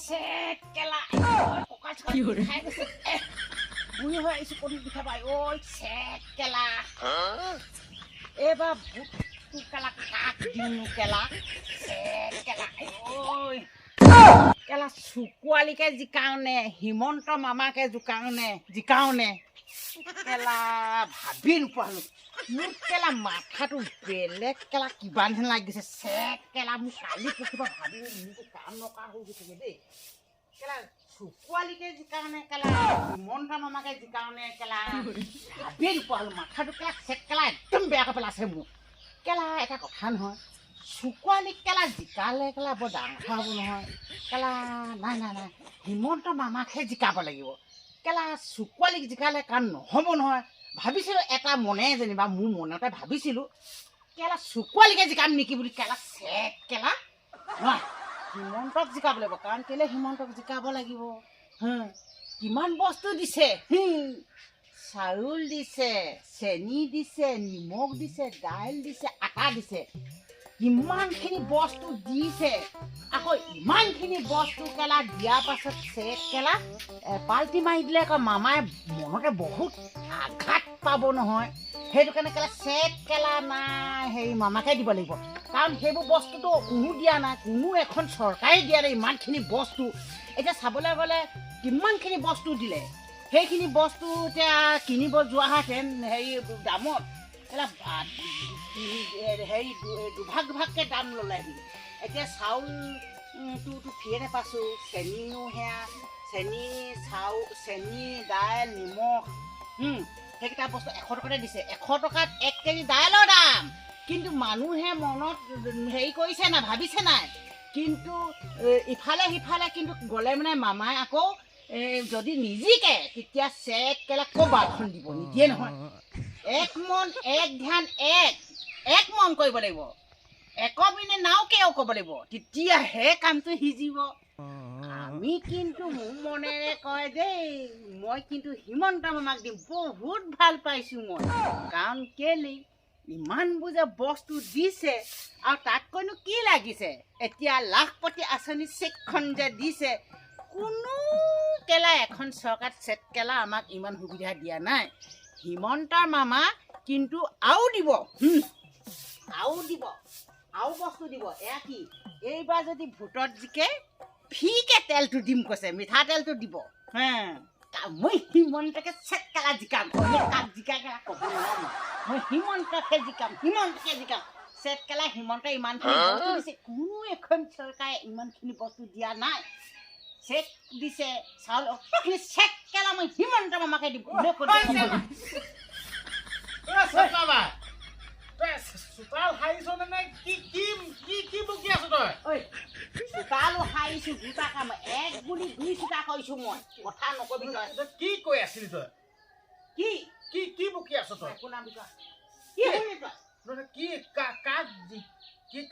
চেকেলা কঁকাল খাই গৈছে বুঢ়ী হৈ আহিছো কণী পিঠা পাই ঐ চেকেলা এইবাৰ ভূতটো কেলা কাক দিনো কেলা চেকেলা ঐ কেলা চুকুৱালিকে জিকাওনে হিমন্ত মামাকে জিকাওনে কেলা ভাবি নোপোৱালো মোৰ কেলা মাথাটো বেলেগ কেলা কিবা যেন লাগিছে চেকেলা মোৰ কালি পৰহিৰ পৰা ভাবি মোৰতো কাম নকৰা হৈ গৈছেগৈ দেই কেলা চুকুৱালিকে জিকাওনে কেলা হিমন্ত মামাকে জিকাওনে কেলা ভাবি নোপোৱালো মাথাটো কেলা চেকেলা একদম বেয়াকৈ পেলাইছে মোক কেলা এটা কথা নহয় চুকুৱালিক কেলা জিকালে কেলা বৰ ডাঙৰ কথা হ'ব নহয় কেলা নাই হিমন্ত মামাকহে জিকাব লাগিব কেলা চুকুৱালিক জিকালে কাৰণ নহ'ব নহয় ভাবিছিলোঁ এটা মনে যেনিবা মোৰ মনতে ভাবিছিলোঁ কেলা চুকুৱালিকে জিকাম নেকি বুলি কেলা চেকেলা নহয় হিমন্তক জিকাব লাগিব কাৰণ কেলে হিমন্তক জিকাব লাগিব কিমান বস্তু দিছে চাউল দিছে চেনি দিছে নিমখ দিছে দাইল দিছে আটা দিছে ইমানখিনি বস্তু দিছে আকৌ ইমানখিনি বস্তু কেলা দিয়াৰ পাছত চেকেলা পাল্টি মাৰি দিলে আকৌ মামাই মনতে বহুত আঘাত পাব নহয় সেইটো কাৰণে কেলা চেকেলা নাই হেৰি মামাকে দিব লাগিব কাৰণ সেইবোৰ বস্তুটো কোনো দিয়া নাই কোনো এখন চৰকাৰে দিয়া নাই ইমানখিনি বস্তু এতিয়া চাবলৈ গ'লে কিমানখিনি বস্তু দিলে সেইখিনি বস্তু এতিয়া কিনিব যোৱাহেঁতেন হেৰি দামত কেলা হেৰি দুভাগকৈ দাম ল'লেহি এতিয়া চাউলটোতো ফ্ৰীয়ে নাপাইছোঁ চেনিও সেয়া চেনি দাইল নিমখ সেইকেইটা বস্তু 100 টকাতে দিছে 100 টকাত 1 কেজি দাইলৰ দাম কিন্তু মানুহে মনত হেৰি কৰিছে নাই ভাবিছে নাই কিন্তু ইফালে সিফালে কিন্তু গ'লে মানে মামাই আকৌ যদি নিজিকে তেতিয়া চেকেলা ক'বাখন দিব নিদিয়ে নহয় এক মন এক ধ্যান এক মন কৰিব লাগিব একবিনে নাওকেও ক'ব লাগিব তেতিয়াহে কামটো সিজিব আমি কিন্তু মোৰ মনেৰে কয় দেই মই কিন্তু হিমন্ত মামাক দিম বহুত ভাল পাইছোঁ মই কাৰণ কেলে ইমানবোৰ যে বস্তু দিছে আৰু তাতকৈনো কি লাগিছে এতিয়া লাখপতি আঁচনি চেকখন যে দিছে কোনো কেলা এখন চৰকাৰ চেকেলা আমাক ইমান সুবিধা দিয়া নাই হিমন্তৰ মামা কিন্তু আৰু দিব আৰু বস্তু দিব এয়া কি এইবাৰ যদি ভোটত জিকে ফ্ৰীকে তেলটো দিম কৈছে মিঠাতেলটো দিব মই হিমন্তকে চেকেলা জিকাম কাক জিকাই কেলা ক'ব নোৱাৰো মই হিমন্তকে জিকাম চেকেলা হিমন্ত ইমানখিনি বস্তু দিছে কোনো এখন চৰকাৰে ইমানখিনি বস্তু দিয়া নাই চেক দিছে চাউল অতখিনি চেকেলা মই হিমন্ত মামাকে দিম চোতাল হাৰিছ নে কি বকি আছ তই চোতালো হাৰিছো দুটা কাম এক বুলি 2 চোতা কৰিছো মই কথা নকবি তই কি কৈ আছিলি তই কি বকি আছ তই একো নাম বিকা কি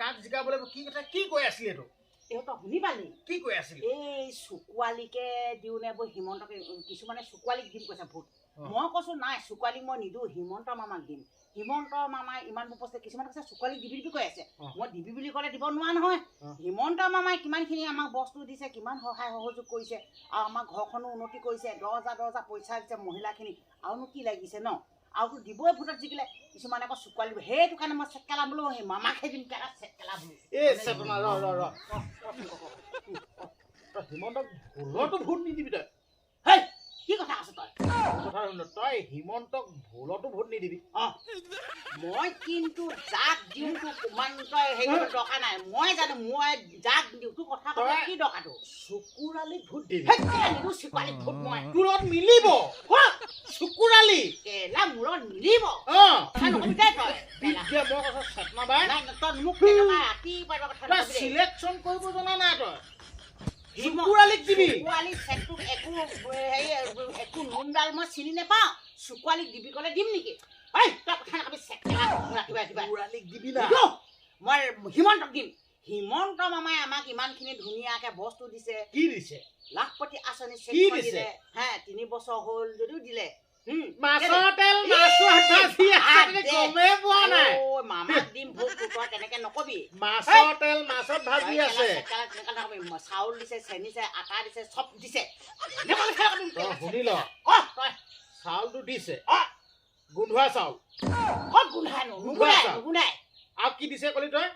কাক জিকাবলৈ কি কথা কি কৈ আছিলি এইটো তই শুনি পালি কি কৈ আছিলি এই চুকুৱালিকে দিওঁ নে বৈ হিমন্তকে কিছুমানে চুকুৱালিক দিম কৈছে ভোট মই কৈছো নাই চুকুৱালিক মই নিদিওঁ হিমন্ত মামাক দিম হিমন্ত মামাই ইমানবোৰ বস্তু কিছুমানে কৈছে চুকুৱালিক দিবি কৈ আছে মই দিবি বুলি ক'লে দিব নোৱাৰা নহয় হিমন্ত মামাই কিমানখিনি আমাক বস্তু দিছে কিমান সহায় সহযোগ কৰিছে আৰু আমাৰ ঘৰখনো উন্নতি কৰিছে 10,000 পইচা দিছে মহিলাখিনি আৰুনো কি লাগিছে ন আৰু দিবই ভোটত জিকিলে কিছুমানে আকৌ চুকুৱালি দিব সেইটো কাৰণে মই চেকেলা বোলো সেই মামাকহে দিম কেলা চেকেলা বোলো হিমন্তক ভুলতো ভোট নিদিবি তই হেই কি কথা আছে তই হিমন্তক ভুলতো ভোট নিদিবি মই কিন্তু যাক দিওঁ কিমান তই হেৰি দৰকাৰ নাই মই জানো মই যাক দিওঁ তোৰ কথা ক'লে কি দৰকাৰটো চকুৰালিক ভোট দিবি নিদিওঁ চুকুৱালিক ভোট মই তোৰত মিলিব চকুৰালি কেলা মূৰত মিলিব চিলেকশ্যন কৰিব জনা নাই তই চকুৰালিক দিবি একো নোমডাল মই চিনি নাপাওঁ চকুৱালিক দিবি ক'লে দিম নেকি দিবি না মই হিমন্তক দিম হিমন্ত মামাই আমাক ইমানখিনি ধুনীয়াকে বস্তু দিছে কি দিছে লাখপতি আঁচনি দিলে 3 বছৰ হ'ল যদিও দিলে মাছৰ তেল মাছৰ ভাজি আছে গমে পোৱা নাই মামাক দিম ভোট তই তেনেকে নকবি মাছৰ তেল মাছত ভাজি আছে চাউল দিছে চেনি দিছে আটা দিছে চব দিছে তই শুনি ল তই চাউলটো দিছে গোন্ধোৱা চাউল ক'ত গোন্ধাই নুগুন্ধাই আৰু কি দিছে কলি তই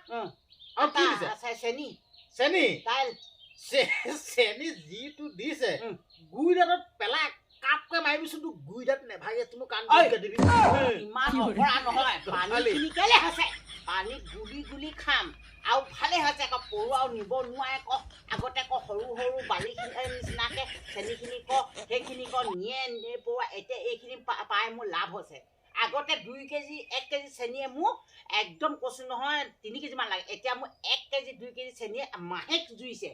আৰু কি দিছে চেনি চেনি দাইল চেনি যিটো দিছে গুড়িদাঁতত পেলাই কাপকে মাৰিবিচোন তোৰ গুড়িদাঁত নেভাগি তুমি কাণ দিবি ইমান অপৰা নহয় পানীখিনি কেলে হৈছে পানী গুলি গুলি খাম আৰু ভালে হৈছে আকৌ পৰুৱাও নিব নোৱাৰে ক আগতে ক সৰু সৰু বালিখিনি নিচিনাকে চেনিখিনি ক সেইখিনি ক নিয়ে পৰুৱা এতিয়া এইখিনি পাই মোৰ লাভ হৈছে আগতে 2 কেজি 1 কেজি চেনিয়ে মোক একদম কৈছো নহয় 3 কেজিমান লাগে এতিয়া মোৰ 1 কেজি 2 কেজি চেনিয়ে মাহেক জুইছে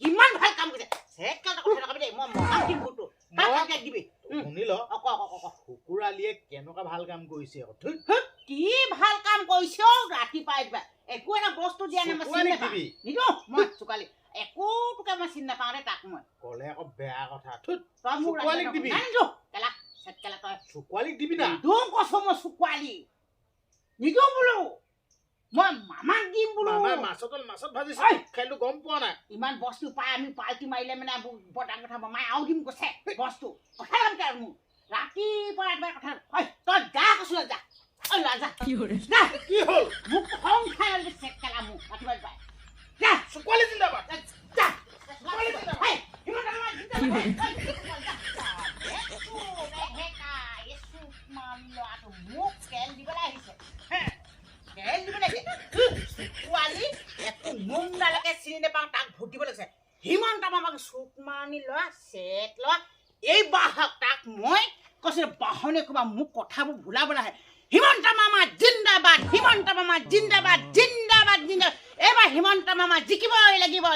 কিমান ভাল কাম কৰিছে চেকাল কথা নকবি দেই মই মহান দিম ফটো তাক দিবি শুনি ল কুকুৰালিয়ে কেনেকুৱা ভাল কাম কৰিছে কি ভাল কাম কৰিছ ৰাতিপুৱাই একো এটা বস্তু দিয়া নাই মই চিনি নাপাওঁ নিদো মই চুকালি একো তোকে মই চিনি নাপাওঁ দে তাক মই ক'লে আকৌ বেয়া কথা তই মোক চুকুৱালিক দিবি কেলা চেটকেলা তই চুকুৱালিক দিবি না নিদো কৈছো মই চুকুৱালি নিদো বোলো মই মামাক দিম বোলো মাছত ভাজিছে খাইলো গম পোৱা নাই ইমান বস্তু পাই আমি পাল্টি মাৰিলে মানে বটান কথা মামাই আৰু দিম কৈছে বস্তু কথা নামকে আৰু মোক ৰাতিপুৱা এবাৰ কথা হয় তই যা কৈছো যা যা কি হ'ল মোক খং খাই চেটকেলা মোক ৰাতিপুৱা পাই যা চুকুৱালি জিন্দাবাদ যা মোক তেল দিবলৈ আহিছে তেল দিবলৈ পোৱালি একো নোমডালকে চিনি নাপাওঁ তাক ভোট দিব লাগিছে হিমন্ত মামাক চুক মানি লোৱা চেট লোৱা এই বাহক তাক মই কৈছো বাহনে ক'বা মোক কথাবোৰ ভুলাবলৈ আহে হিমন্ত মামা জিন্দাবাদ হিমন্ত মামা জিন্দাবাদ জিন্দাবাদ জিন্দাবাদ এইবাৰ হিমন্ত মামা জিকিবই লাগিব